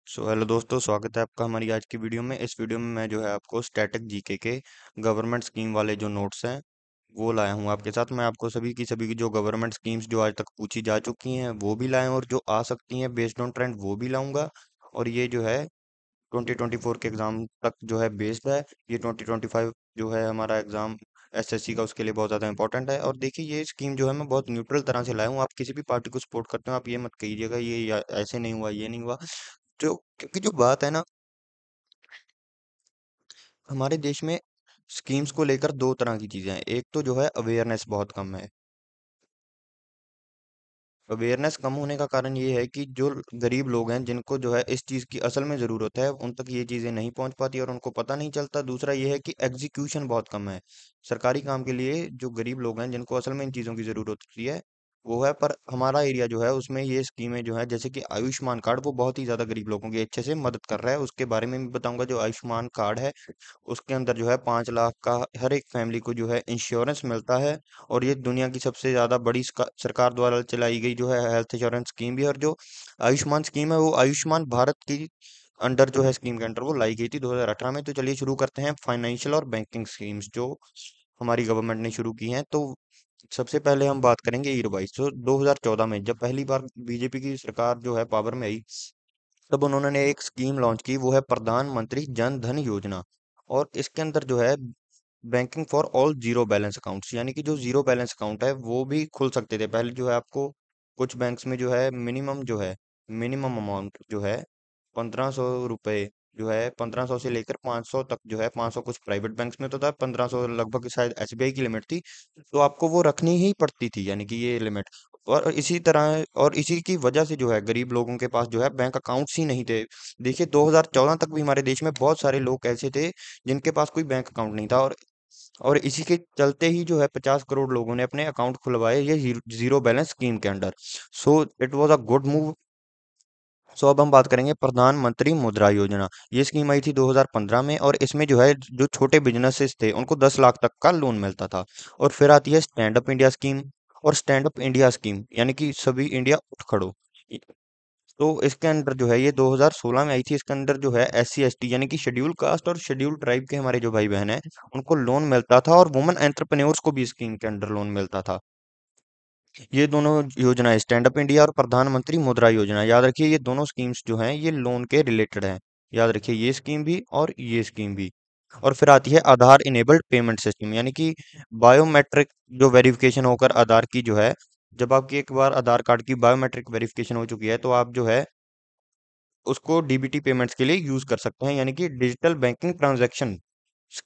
Hello दोस्तों, स्वागत है आपका हमारी आज की वीडियो में। इस वीडियो में मैं जो है आपको स्टैटिक जीके के गवर्नमेंट स्कीम वाले जो नोट्स हैं वो लाया हूँ आपके साथ। मैं आपको सभी की जो गवर्नमेंट स्कीम्स जो आज तक पूछी जा चुकी हैं वो भी लाए हैं, और जो आ सकती हैं बेस्ड ऑन ट्रेंड वो भी लाऊंगा। और ये जो है 2024 के एग्जाम तक जो है बेस्ड है। ये 2025 जो है हमारा एग्जाम एसएससी का, उसके लिए बहुत ज़्यादा इंपॉर्टेंट है। और देखिए, ये स्कीम जो है मैं बहुत न्यूट्रल तरह से लाया हूँ। आप किसी भी पार्टी को सपोर्ट करते हो, आप ये मत कहिएगा ये ऐसे नहीं हुआ, ये नहीं हुआ। जो क्योंकि जो बात है ना, हमारे देश में स्कीम्स को लेकर दो तरह की चीजें हैं। एक तो जो है अवेयरनेस बहुत कम है। अवेयरनेस कम होने का कारण ये है कि जो गरीब लोग हैं जिनको जो है इस चीज़ की असल में ज़रूरत है, उन तक ये चीज़ें नहीं पहुंच पाती और उनको पता नहीं चलता। दूसरा ये है कि एग्जीक्यूशन बहुत कम है। सरकारी काम के लिए जो गरीब लोग हैं जिनको असल में इन चीज़ों की ज़रूरत होती है वो है, पर हमारा एरिया जो है उसमें ये स्कीमें जो है जैसे कि आयुष्मान कार्ड, वो बहुत ही ज़्यादा गरीब लोगों की अच्छे से मदद कर रहा है। उसके बारे में भी बताऊंगा। जो आयुष्मान कार्ड है उसके अंदर जो है 5 लाख का हर एक फैमिली को जो है इंश्योरेंस मिलता है। और ये दुनिया की सबसे ज्यादा बड़ी सरकार द्वारा चलाई गई जो है हेल्थ इंश्योरेंस स्कीम भी है। और जो आयुष्मान स्कीम है वो आयुष्मान भारत की अंडर जो है स्कीम के अंडर वो लाई गई थी 2018 में। तो चलिए शुरू करते हैं फाइनेंशियल और बैंकिंग स्कीम्स जो हमारी गवर्नमेंट ने शुरू की हैं। तो सबसे पहले हम बात करेंगे ईयर वाइज। तो 2014 में जब पहली बार बीजेपी की सरकार जो है पावर में आई, तब उन्होंने एक स्कीम लॉन्च की, वो है प्रधानमंत्री जन धन योजना। और इसके अंदर जो है banking for all zero balance accounts, यानी कि जो जीरो बैलेंस अकाउंट है वो भी खुल सकते थे। पहले जो है आपको कुछ बैंक्स में जो है मिनिमम अमाउंट जो है 1500 रुपये जो है 1500 से लेकर 500 तक जो है 500 कुछ प्राइवेट बैंक्स में तो था, 1500 लगभग शायद एसबीआई की लिमिट थी। तो आपको वो रखनी ही पड़ती थी, यानी कि ये लिमिट। और इसी तरह और इसी की वजह से जो है गरीब लोगों के पास जो है बैंक अकाउंट्स ही नहीं थे। देखिए 2014 तक भी हमारे देश में बहुत सारे लोग ऐसे थे जिनके पास कोई बैंक अकाउंट नहीं था। और इसी के चलते ही जो है 50 करोड़ लोगों ने अपने अकाउंट खुलवाए ये जीरो बैलेंस स्कीम के under. So it was a good move. So अब हम बात करेंगे प्रधानमंत्री मुद्रा योजना। ये स्कीम आई थी 2015 में, और इसमें जो है जो छोटे बिजनेसेस थे उनको 10 लाख तक का लोन मिलता था। और फिर आती है स्टैंड अप इंडिया स्कीम। और स्टैंड अप इंडिया स्कीम यानी कि सभी इंडिया उठ खड़ो। तो इसके अंदर जो है ये 2016 में आई थी। इसके अंदर जो है एससी एसटी यानी कि शेड्यूल कास्ट और शेड्यूल ट्राइब के हमारे जो भाई बहन हैं उनको लोन मिलता था, और वुमेन एंटरप्रेन्योर्स को भी स्कीम के अंडर लोन मिलता था। ये दोनों योजनाएं स्टैंड अप इंडिया और प्रधानमंत्री मुद्रा योजना, याद रखिए ये दोनों स्कीम्स जो हैं ये लोन के रिलेटेड हैं। याद रखिए ये स्कीम भी और ये स्कीम भी। और फिर आती है आधार इनेबल्ड पेमेंट सिस्टम, यानी कि बायोमेट्रिक जो वेरिफिकेशन होकर आधार की जो है, जब आपकी एक बार आधार कार्ड की बायोमेट्रिक वेरिफिकेशन हो चुकी है तो आप जो है उसको डीबीटी पेमेंट्स के लिए यूज कर सकते हैं, यानी कि डिजिटल बैंकिंग ट्रांजैक्शन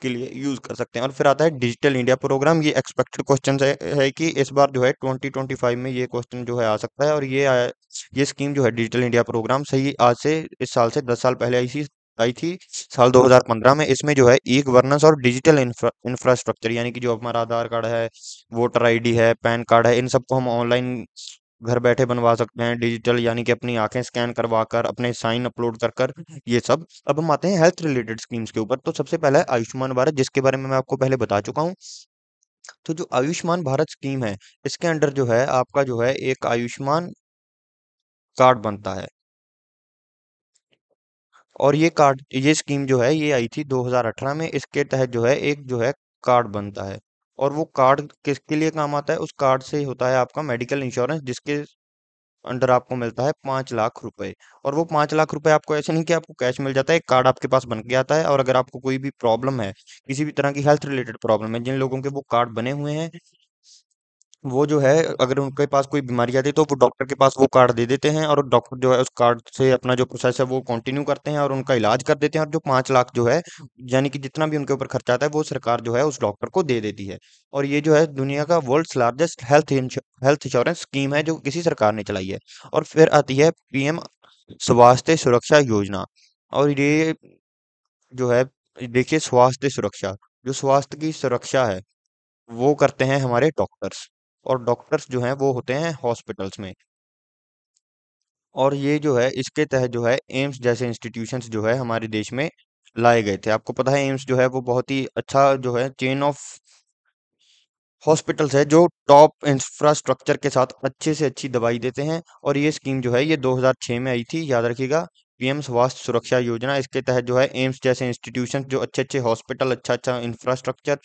के लिए यूज कर सकते हैं। और फिर आता है डिजिटल इंडिया प्रोग्राम। ये एक्सपेक्टेड क्वेश्चन है कि इस बार जो है 2025 में ये क्वेश्चन जो है आ सकता है। और ये स्कीम जो है डिजिटल इंडिया प्रोग्राम सही आज से इस साल से 10 साल पहले आई थी साल 2015 में। इसमें जो है ई गवर्नेंस और डिजिटल इंफ्रास्ट्रक्चर, यानी कि जो हमारा आधार कार्ड है, वोटर आईडी है, पैन कार्ड है, इन सबको हम ऑनलाइन घर बैठे बनवा सकते हैं डिजिटल, यानी कि अपनी आंखें स्कैन करवा कर अपने साइन अपलोड कर कर ये सब। अब हम आते हैं हेल्थ रिलेटेड स्कीम्स के ऊपर। तो सबसे पहला है आयुष्मान भारत, जिसके बारे में मैं आपको पहले बता चुका हूँ। तो जो आयुष्मान भारत स्कीम है इसके अंडर जो है आपका जो है एक आयुष्मान कार्ड बनता है। और ये स्कीम जो है ये आई थी 2018 में। इसके तहत जो है एक जो है कार्ड बनता है। और वो कार्ड किसके लिए काम आता है? उस कार्ड से होता है आपका मेडिकल इंश्योरेंस, जिसके अंडर आपको मिलता है 5 लाख रुपए। और वो 5 लाख रुपए आपको ऐसे नहीं कि आपको कैश मिल जाता है, एक कार्ड आपके पास बन के आता है। और अगर आपको कोई भी प्रॉब्लम है, किसी भी तरह की हेल्थ रिलेटेड प्रॉब्लम है, जिन लोगों के वो कार्ड बने हुए हैं वो जो है अगर उनके पास कोई बीमारी आती है तो वो डॉक्टर के पास वो कार्ड दे देते हैं, और डॉक्टर जो है उस कार्ड से अपना जो प्रोसेस है वो कंटिन्यू करते हैं और उनका इलाज कर देते हैं। और जो 5 लाख जो है यानी कि जितना भी उनके ऊपर खर्चा आता है वो सरकार जो है उस डॉक्टर को दे देती है। और ये जो है दुनिया का world's largest health insurance scheme है जो किसी सरकार ने चलाई है। और फिर आती है पीएम स्वास्थ्य सुरक्षा योजना। और ये जो है देखिए स्वास्थ्य सुरक्षा, जो स्वास्थ्य की सुरक्षा है वो करते हैं हमारे डॉक्टर्स। और डॉक्टर्स जो हैं वो होते हैं हॉस्पिटल्स में। और ये जो है इसके तहत जो है एम्स जैसे इंस्टीट्यूशंस जो है हमारे देश में लाए गए थे। आपको पता है एम्स जो है वो बहुत ही अच्छा जो है चेन ऑफ हॉस्पिटल्स है जो टॉप इंफ्रास्ट्रक्चर के साथ अच्छे से अच्छी दवाई देते हैं। और ये स्कीम जो है ये 2006 में आई थी, याद रखिएगा। पीएम स्वास्थ्य सुरक्षा योजना, इसके तहत जो है एम्स जैसे इंस्टीट्यूशन, जो अच्छे अच्छे हॉस्पिटल, अच्छा अच्छा इंफ्रास्ट्रक्चर,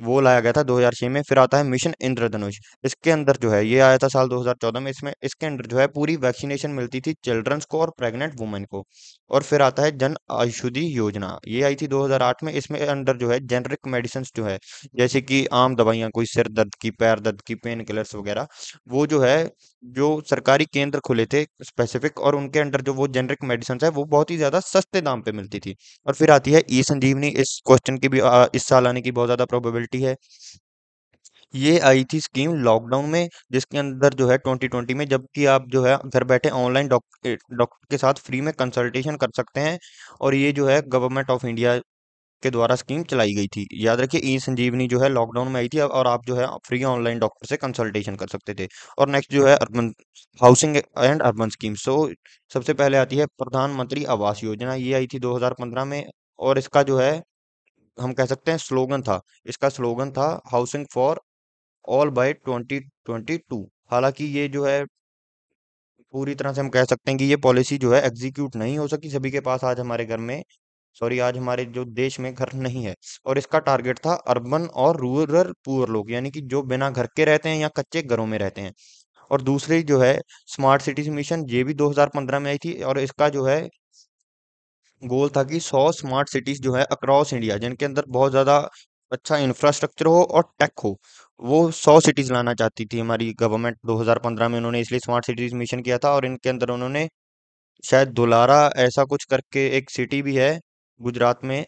वो लाया गया था 2006 में। फिर आता है मिशन इंद्रधनुष। इसके अंदर जो है, ये आया था साल 2014 में। इसमें इसके अंदर जो है पूरी वैक्सीनेशन मिलती थी चिल्ड्रंस को और प्रेग्नेंट वुमेन को। और फिर आता है जन औषधि योजना, ये आई थी 2008 में। इसमें अंदर जो है जेनरिक मेडिसिन जो है, जैसे कि आम दवाइयाँ, कोई सिर दर्द की, पैर दर्द की, पेन किलर्स वगैरह, वो जो है, जो सरकारी केंद्र खुले थे स्पेसिफिक, और उनके अंडर जो वो जेनरिक मेडिसिन है, वो बहुत ही ज्यादा सस्ते दाम पे मिलती थी। और फिर आती है ई संजीवनी। इस क्वेश्चन की भी इस साल आने की बहुत ज्यादा प्रोबेबिलिटी है। ये आई थी स्कीम लॉकडाउन में, जिसके अंदर जो है 2020 में, जबकि आप जो है घर बैठे ऑनलाइन डॉक्टर के साथ फ्री में कंसल्टेशन कर सकते हैं। और ये जो है गवर्नमेंट ऑफ इंडिया के द्वारा स्कीम चलाई गई थी। याद रखिए, ई संजीवनी जो है लॉकडाउन में आई थी, और आप जो है फ्री ऑनलाइन डॉक्टर से कंसल्टेशन कर सकते थे। और नेक्स्ट जो है urban housing and urban scheme. So सबसे पहले आती है प्रधानमंत्री आवास योजना, ये आई थी 2015 में। और इसका जो है, हम कह सकते हैं स्लोगन था, इसका स्लोगन था हाउसिंग फॉर ऑल बाय 2022। हालांकि ये जो है पूरी तरह से हम कह सकते हैं कि ये पॉलिसी जो है एग्जीक्यूट नहीं हो सकी। सभी के पास आज हमारे घर में, सॉरी, आज हमारे जो देश में घर नहीं है। और इसका टारगेट था अर्बन और रूरल पुअर लोग, यानी कि जो बिना घर के रहते हैं या कच्चे घरों में रहते हैं। और दूसरी जो है स्मार्ट सिटीज मिशन, ये भी 2015 में आई थी। और इसका जो है गोल था कि 100 स्मार्ट सिटीज जो है अक्रॉस इंडिया, जिनके अंदर बहुत ज्यादा अच्छा इंफ्रास्ट्रक्चर हो और टेक हो, वो 100 सिटीज लाना चाहती थी हमारी गवर्नमेंट 2015 में। उन्होंने इसलिए स्मार्ट सिटीज मिशन किया था। और इनके अंदर उन्होंने शायद दुलारा ऐसा कुछ करके एक सिटी भी है गुजरात में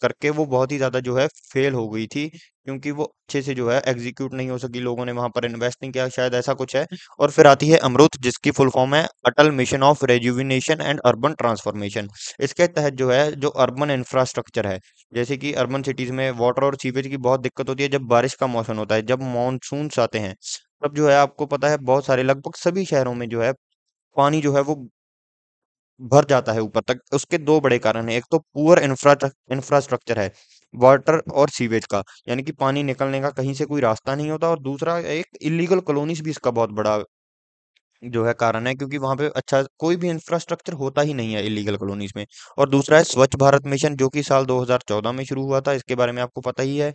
करके, वो बहुत ही ज्यादा जो है फेल हो गई थी, क्योंकि वो अच्छे से जो है एग्जीक्यूट नहीं हो सकी, लोगों ने वहां पर इन्वेस्ट नहीं किया, शायद ऐसा कुछ है। और फिर आती है अमृत, जिसकी फुल फॉर्म है Atal mission of rejuvenation and urban transformation. इसके तहत जो है, जो अर्बन इंफ्रास्ट्रक्चर है, जैसे कि अर्बन सिटीज में वाटर और सीवेज की बहुत दिक्कत होती है जब बारिश का मौसम होता है, जब मानसून आते हैं, तब जो है आपको पता है बहुत सारे, लगभग सभी शहरों में जो है पानी जो है वो भर जाता है ऊपर तक। उसके दो बड़े कारण हैं, एक तो पुअर इंफ्रास्ट्रक्चर है वाटर और सीवेज का, यानी कि पानी निकलने का कहीं से कोई रास्ता नहीं होता। और दूसरा एक इलीगल कॉलोनीज भी इसका बहुत बड़ा जो है कारण है, क्योंकि वहां पे अच्छा कोई भी इंफ्रास्ट्रक्चर होता ही नहीं है इलीगल कॉलोनीज में। और दूसरा है स्वच्छ भारत मिशन, जो कि साल 2014 में शुरू हुआ था, इसके बारे में आपको पता ही है,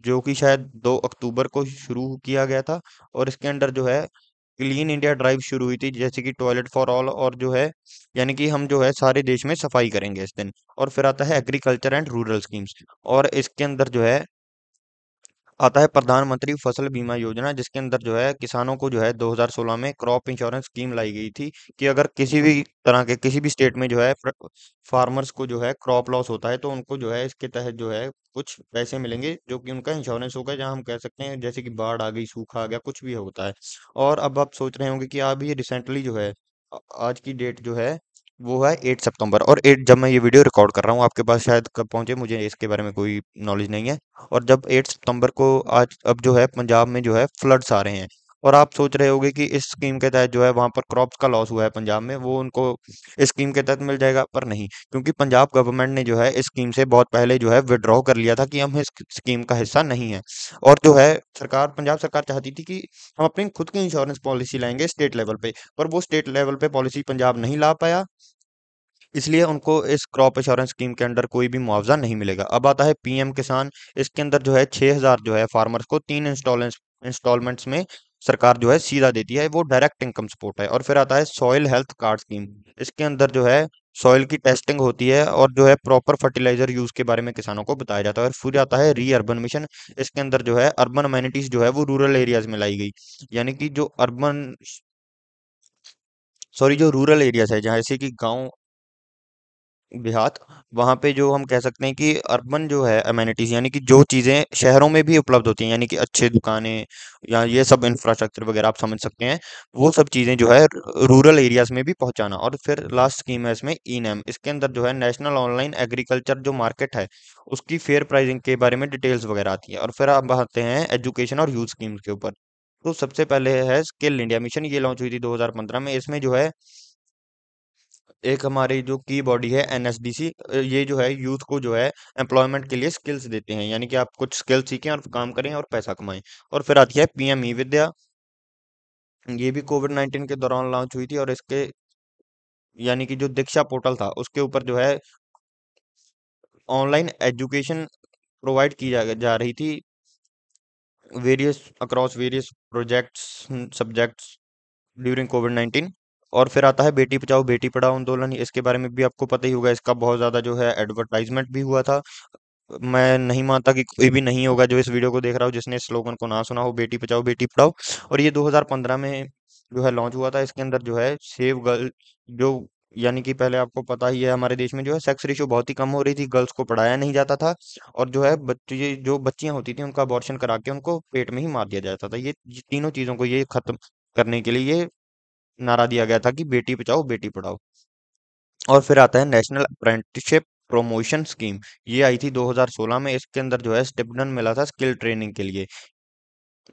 जो कि शायद 2 अक्टूबर को शुरू किया गया था। और इसके अंडर जो है क्लीन इंडिया ड्राइव शुरू हुई थी, जैसे कि टॉयलेट फॉर ऑल, और जो है यानी कि हम जो है सारे देश में सफाई करेंगे इस दिन। और फिर आता है एग्रीकल्चर एंड रूरल स्कीम्स। और इसके अंदर जो है आता है प्रधानमंत्री फसल बीमा योजना, जिसके अंदर जो है किसानों को जो है 2016 में क्रॉप इंश्योरेंस स्कीम लाई गई थी, कि अगर किसी भी तरह के किसी भी स्टेट में जो है फार्मर्स को जो है क्रॉप लॉस होता है, तो उनको जो है इसके तहत जो है कुछ पैसे मिलेंगे, जो कि उनका इंश्योरेंस होगा, जहां हम कह सकते हैं जैसे कि बाढ़ आ गई, सूखा आ गया, कुछ भी होता है। और अब आप सोच रहे होंगे कि अभी रिसेंटली जो है, आज की डेट जो है वो है 8 सितंबर। और 8, जब मैं ये वीडियो रिकॉर्ड कर रहा हूँ, आपके पास शायद कब पहुंचे, मुझे इसके बारे में कोई नॉलेज नहीं है। और जब 8 सितंबर को, आज अब जो है पंजाब में जो है फ्लड्स आ रहे हैं। और आप सोच रहे होंगे कि इस स्कीम के तहत जो है वहां पर क्रॉप्स का लॉस हुआ है पंजाब में, वो उनको इस स्कीम के तहत मिल जाएगा, पर नहीं, क्योंकि पंजाब गवर्नमेंट ने जो है इस स्कीम से बहुत पहले जो है विड्रॉ कर लिया था, कि हम इस स्कीम का हिस्सा नहीं है। और जो है सरकार, पंजाब सरकार चाहती थी कि हम अपनी खुद की इंश्योरेंस पॉलिसी लाएंगे स्टेट लेवल पे, पर वो स्टेट लेवल पे पॉलिसी पंजाब नहीं ला पाया, इसलिए उनको इस क्रॉप इंश्योरेंस स्कीम के अंडर कोई भी मुआवजा नहीं मिलेगा। अब आता है पीएम किसान। इसके अंदर जो है 6,000 जो है फार्मर्स को 3 इंस्टॉलमेंट्स में सरकार जो है सीधा देती है, वो डायरेक्ट इनकम सपोर्ट है। और फिर आता है सॉइल हेल्थ कार्ड स्कीम। इसके अंदर जो है सॉइल की टेस्टिंग होती है, और जो है प्रॉपर फर्टिलाइजर यूज के बारे में किसानों को बताया जाता है। और फिर आता है री अर्बन मिशन। इसके अंदर जो है अर्बन अमेनिटीज जो है वो रूरल एरियाज में लाई गई, यानी कि जो अर्बन, सॉरी, जो रूरल एरियाज है, जैसे कि गांव देहात, वहां पे जो हम कह सकते हैं कि अर्बन जो है अमेनिटीज, यानी कि जो चीजें शहरों में भी उपलब्ध होती हैं, यानी कि अच्छे दुकानें या ये सब इंफ्रास्ट्रक्चर वगैरह आप समझ सकते हैं, वो सब चीजें जो है रूरल एरियाज में भी पहुंचाना। और फिर लास्ट स्कीम है इसमें ई नैम। इसके अंदर जो है नेशनल ऑनलाइन एग्रीकल्चर जो मार्केट है, उसकी फेयर प्राइसिंग के बारे में डिटेल्स वगैरह आती है। और फिर आप आते हैं एजुकेशन और यूथ स्कीम्स के ऊपर। तो सबसे पहले है स्किल इंडिया मिशन, ये लॉन्च हुई थी 2015 में। इसमें जो है एक हमारी जो की बॉडी है एनएसडीसी, ये जो है यूथ को जो है एम्प्लॉयमेंट के लिए स्किल्स देते हैं, यानी कि आप कुछ स्किल सीखें और काम करें और पैसा कमाएं। और फिर आती है पीएम ई विद्या, ये भी कोविड 19 के दौरान लॉन्च हुई थी। और इसके यानी कि जो दीक्षा पोर्टल था उसके ऊपर जो है ऑनलाइन एजुकेशन प्रोवाइड की जा रही थी, various across various projects subjects during Covid 19। और फिर आता है बेटी बचाओ बेटी पढ़ाओ आंदोलन। इसके बारे में भी आपको पता ही होगा, इसका बहुत ज्यादा जो है एडवर्टाइजमेंट भी हुआ था। मैं नहीं मानता कि कोई भी नहीं होगा जो इस वीडियो को देख रहा हो जिसने इस स्लोगन को ना सुना हो, बेटी बचाओ बेटी पढ़ाओ। और ये 2015 में जो है लॉन्च हुआ था। इसके अंदर जो है सेव गर्ल, जो यानी कि पहले आपको पता ही है हमारे देश में जो है सेक्स रेशियो बहुत ही कम हो रही थी, गर्ल्स को पढ़ाया नहीं जाता था। और जो है बच्चे जो बच्चियां होती थी उनका अबॉर्शन करा के उनको पेट में ही मार दिया जाता था। ये तीनों चीजों को ये खत्म करने के लिए ये नारा दिया गया था कि बेटी बचाओ बेटी पढ़ाओ। और फिर आता है नेशनल अप्रेंटिसशिप प्रमोशन स्कीम। ये आई थी 2016 में। इसके अंदर जो है स्टिपेंड मिला था स्किल ट्रेनिंग के लिए।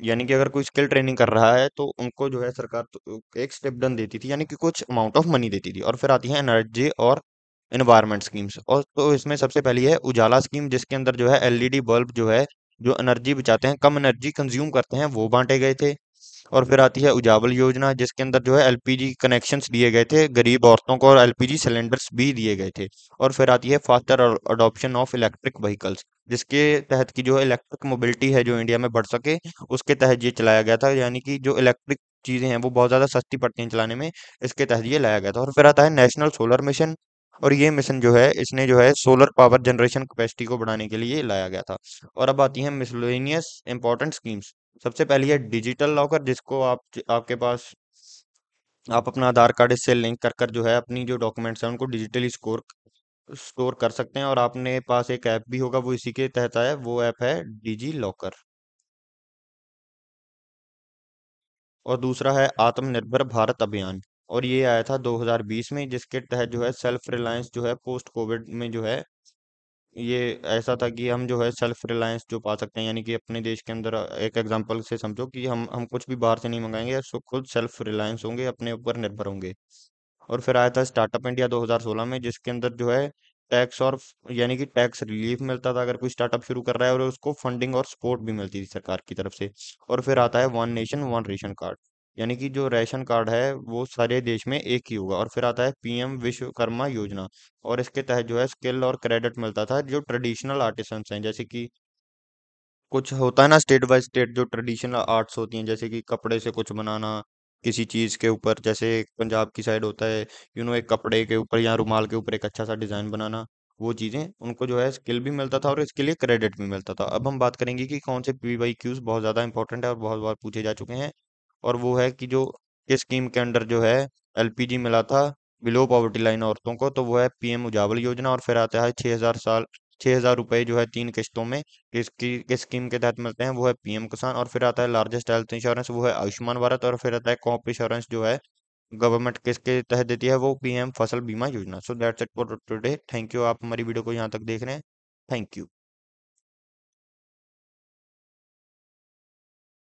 यानी कि अगर कोई स्किल ट्रेनिंग कर रहा है तो उनको जो है सरकार तो एक स्टिपेंड देती थी, यानी कि कुछ अमाउंट ऑफ मनी देती थी। और फिर आती है एनर्जी और एनवायरनमेंट स्कीम्स। और तो इसमें सबसे पहली है उजाला स्कीम, जिसके अंदर जो है एलईडी बल्ब जो है जो एनर्जी बचाते हैं, कम एनर्जी कंज्यूम करते हैं, वो बांटे गए थे। और फिर आती है उजावल योजना, जिसके अंदर जो है एलपीजी कनेक्शंस दिए गए थे गरीब औरतों को, और एलपीजी सिलेंडर्स भी दिए गए थे। और फिर आती है faster adoption of electric vehicles, जिसके तहत की जो इलेक्ट्रिक मोबिलिटी है जो इंडिया में बढ़ सके, उसके तहत ये चलाया गया था। यानी कि जो इलेक्ट्रिक चीजें हैं वो बहुत ज्यादा सस्ती पड़ती हैं चलाने में, इसके तहत ये लाया गया था। और फिर आता है नेशनल सोलर मिशन। और ये मिशन जो है इसने जो है सोलर पावर जनरेशन कैपेसिटी को बढ़ाने के लिए लाया गया था। और अब आती है मिसलेनियस इंपॉर्टेंट स्कीम्स। सबसे पहली है डिजिटल लॉकर, जिसको आपके पास आप अपना आधार कार्ड इससे लिंक कर कर जो है अपनी जो डॉक्यूमेंट्स हैं उनको डिजिटली स्टोर कर सकते हैं। और आपने पास एक ऐप भी होगा, वो इसी के तहत आया है, वो ऐप है डिजी लॉकर। और दूसरा है आत्मनिर्भर भारत अभियान। और ये आया था 2020 में, जिसके तहत जो है सेल्फ रिलायंस जो है पोस्ट कोविड में जो है ये ऐसा था कि हम जो है सेल्फ रिलायंस जो पा सकते हैं, यानी कि अपने देश के अंदर एक एग्जांपल से समझो कि हम कुछ भी बाहर से नहीं मंगाएंगे, सो खुद सेल्फ रिलायंस होंगे, अपने ऊपर निर्भर होंगे। और फिर आया था स्टार्टअप इंडिया 2016 में, जिसके अंदर जो है टैक्स और यानी कि टैक्स रिलीफ मिलता था अगर कोई स्टार्टअप शुरू कर रहा है, और उसको फंडिंग और सपोर्ट भी मिलती थी सरकार की तरफ से। और फिर आता है one nation one ration card, यानी कि जो राशन कार्ड है वो सारे देश में एक ही होगा। और फिर आता है पीएम विश्वकर्मा योजना। और इसके तहत जो है स्किल और क्रेडिट मिलता था जो ट्रेडिशनल आर्टिसंस हैं, जैसे कि कुछ होता है ना स्टेट बाय स्टेट जो ट्रेडिशनल आर्ट्स होती हैं, जैसे कि कपड़े से कुछ बनाना किसी चीज के ऊपर, जैसे पंजाब की साइड होता है एक कपड़े के ऊपर या रुमाल के ऊपर एक अच्छा सा डिजाइन बनाना। वो चीजें उनको जो है स्किल भी मिलता था और इसके लिए क्रेडिट भी मिलता था। अब हम बात करेंगे कि कौन से पीवाईक्यूज बहुत ज्यादा इंपॉर्टेंट है और बहुत बार पूछे जा चुके हैं। और वो है कि जो इस स्कीम के अंडर जो है एलपीजी मिला था बिलो पॉवर्टी लाइन औरतों को, तो वो है पीएम उजावल योजना। और फिर आता है 6,000 रुपए जो है 3 किस्तों में किस स्कीम के तहत मिलते हैं, वो है पीएम किसान। और फिर आता है लार्जेस्ट हेल्थ इंश्योरेंस, वो है आयुष्मान भारत। और फिर आता है कॉप इंश्योरेंस जो है गवर्नमेंट किसके तहत देती है, वो पीएम फसल बीमा योजना। So that's it for today. Thank you, आप हमारी वीडियो को यहाँ तक देख रहे हैं। Thank you.